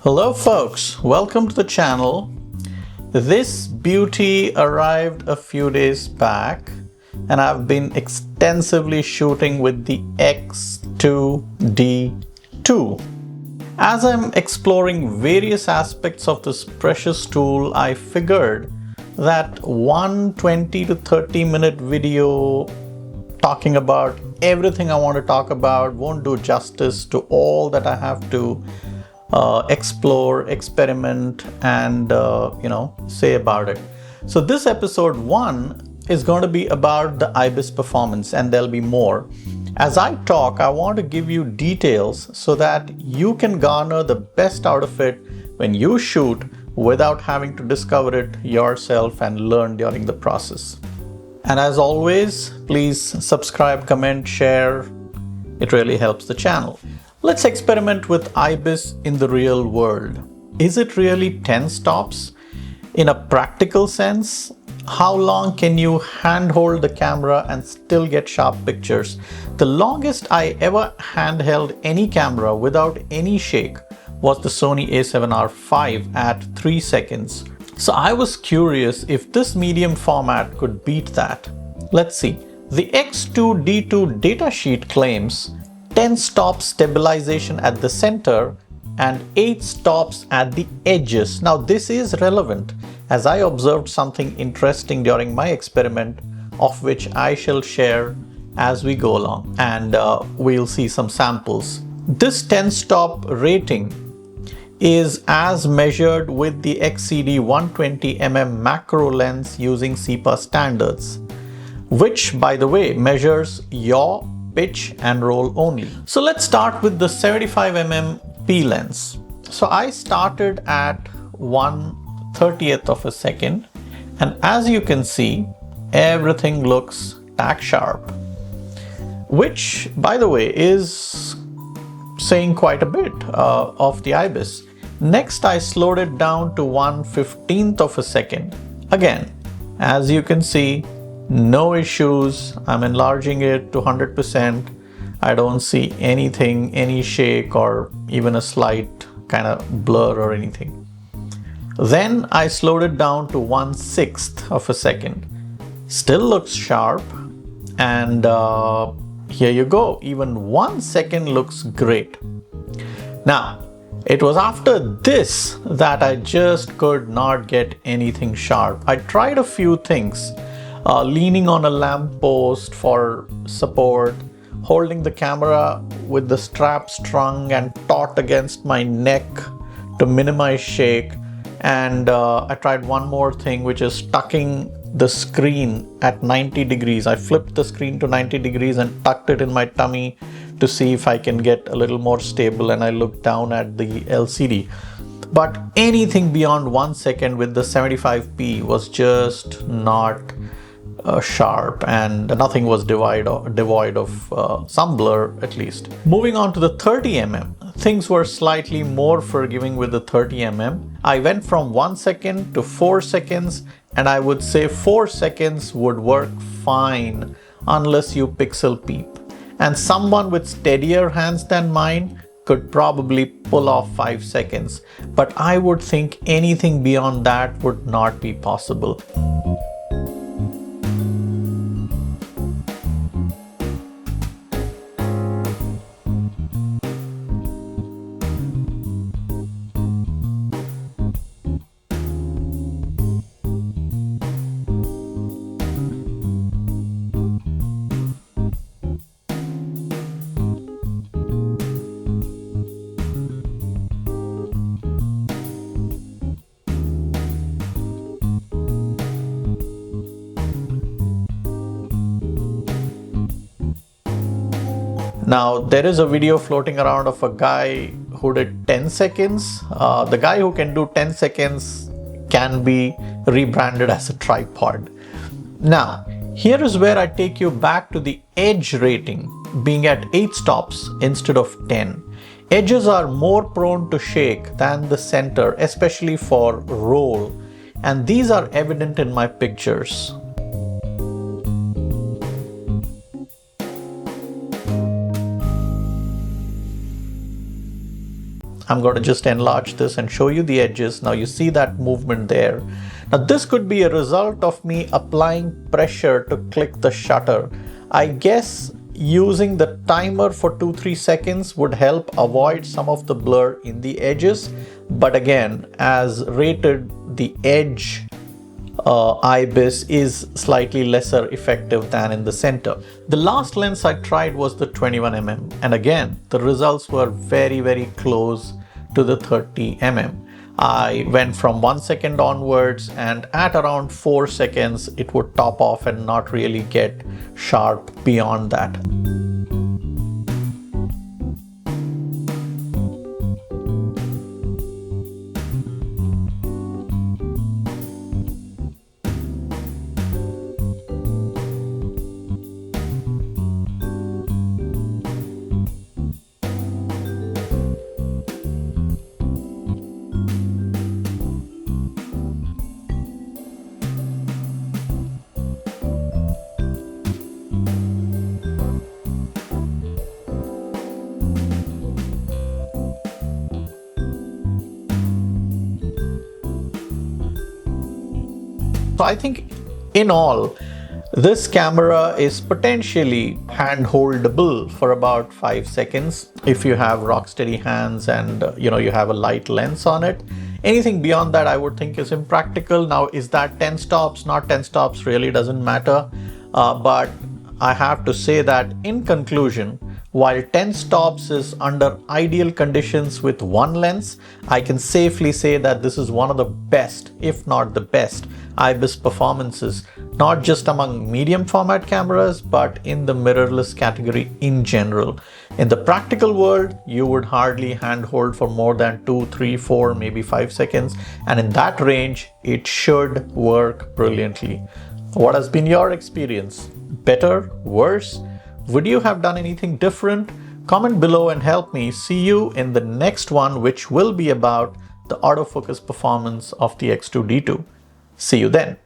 Hello folks, welcome to the channel. This beauty arrived a few days back and I've been extensively shooting with the X2D2. As I'm exploring various aspects of this precious tool, I figured that one 20 to 30 minute video talking about everything I want to talk about won't do justice to all that I have to explore, experiment, and say about it. So this episode 1 is going to be about the IBIS performance, and there'll be more. As I talk, I want to give you details so that you can garner the best out of it when you shoot without having to discover it yourself and learn during the process. And as always, please subscribe, comment, share. It really helps the channel. Let's experiment with IBIS in the real world. Is it really 10 stops? In a practical sense, how long can you handhold the camera and still get sharp pictures? The longest I ever handheld any camera without any shake was the Sony a7R V at 3 seconds. So I was curious if this medium format could beat that. Let's see. The X2D2 datasheet claims 10 stops stabilization at the center and 8 stops at the edges. Now this is relevant as I observed something interesting during my experiment, of which I shall share as we go along, and we'll see some samples. This 10 stop rating is as measured with the XCD 120mm macro lens using CIPA standards, which by the way measures yaw, pitch and roll only. So let's start with the 75mm P lens. So I started at 1/30th of a second, and as you can see, everything looks tack sharp, which by the way is saying quite a bit of the IBIS. Next, I slowed it down to 1/15th of a second. Again, as you can see, no issues. I'm enlarging it to 100%. I don't see anything, any shake or even a slight kind of blur or anything. Then I slowed it down to 1/6th of a second. Still looks sharp, and here you go. Even 1 second looks great. Now, it was after this that I just could not get anything sharp. I tried a few things. Leaning on a lamp post for support, holding the camera with the strap strung and taut against my neck to minimize shake, and I tried one more thing, which is tucking the screen at 90 degrees. I flipped the screen to 90 degrees and tucked it in my tummy to see if I can get a little more stable, and I looked down at the LCD. But anything beyond 1 second with the 75p was just not sharp, and nothing was devoid of some blur at least. Moving on to the 30mm, things were slightly more forgiving with the 30mm. I went from 1 second to 4 seconds, and I would say 4 seconds would work fine unless you pixel peep. And someone with steadier hands than mine could probably pull off 5 seconds. But I would think anything beyond that would not be possible. Now, there is a video floating around of a guy who did 10 seconds. The guy who can do 10 seconds can be rebranded as a tripod. Now, here is where I take you back to the edge rating being at 8 stops instead of 10. Edges are more prone to shake than the center, especially for roll, and these are evident in my pictures. I'm going to just enlarge this and show you the edges. Now you see that movement there. Now this could be a result of me applying pressure to click the shutter. I guess using the timer for 2-3 seconds would help avoid some of the blur in the edges. But again, as rated, the edge IBIS is slightly lesser effective than in the center. The last lens I tried was the 21mm, and again the results were very close to the 30mm. I went from 1 second onwards, and at around 4 seconds it would top off and not really get sharp beyond that. So I think in all, this camera is potentially hand-holdable for about 5 seconds if you have rock steady hands and you have a light lens on it. Anything beyond that I would think is impractical. Now, is that 10 stops, not 10 stops, really doesn't matter. But I have to say that in conclusion, while 10 stops is under ideal conditions with one lens, I can safely say that this is one of the best, if not the best, IBIS performances, not just among medium format cameras, but in the mirrorless category in general. In the practical world, you would hardly handhold for more than 2, 3, 4, maybe 5 seconds. And in that range, it should work brilliantly. What has been your experience? Better? Worse? Would you have done anything different? Comment below and help me. See you in the next one, which will be about the autofocus performance of the X2D2. See you then.